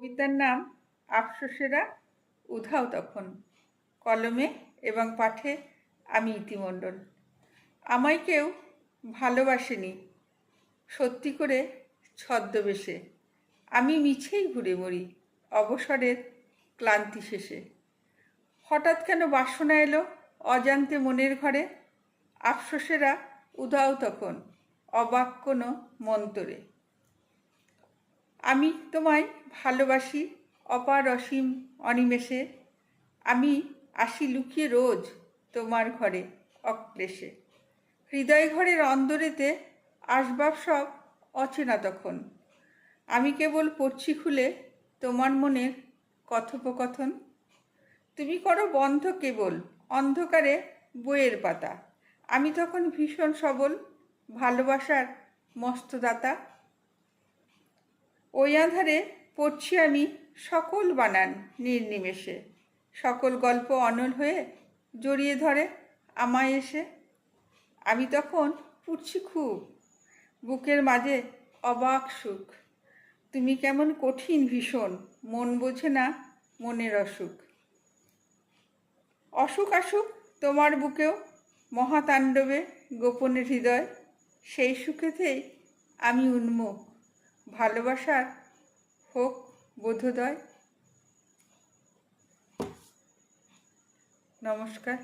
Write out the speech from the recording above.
কবিতার নাম আফসোসেরা উধাও তখন। কলমে এবং পাঠে আমি ইতিমণ্ডল। আমায় কেউ ভালোবাসেনি সত্যি করে ছদ্মবেশে। আমি মিছেই ঘুরে মরি অবসরের ক্লান্তি শেষে। হঠাৎ কেন বাসনা এলো অজান্তে মনের ঘরে। আফসোসেরা উধাও তখন অবাক কোনো মন্তরে। আমি তোমায় ভালোবাসি অপার অসীম অনিমেষে। আমি আসি লুকিয়ে রোজ তোমার ঘরে অক্লেশে। হৃদয় ঘরের অন্দরেতে আসবাব সব অচেনা তখন। আমি কেবল পড়ছি খুলে তোমার মনের কথোপকথন। তুমি করো বন্ধ কেবল অন্ধকারে বইয়ের পাতা। আমি তখন ভীষণ সবল ভালোবাসার মস্তদাতা। ওই আঁধারে পড়ছি আমি সকল বানান নির্নিমেষে। সকল গল্প অনল হয়ে জড়িয়ে ধরে আমায় এসে। আমি তখন পুড়ছি খুব বুকের মাঝে অবাক সুখ। তুমি কেমন কঠিন ভীষণ মন বোঝে না মনের অসুখ। অসুখ আসুক তোমার বুকেও মহাতাণ্ডবে গোপনের হৃদয়। সেই সুখেতেই আমি উন্মুখ ভালোবাসার হোক বোধোদয়। নমস্কার।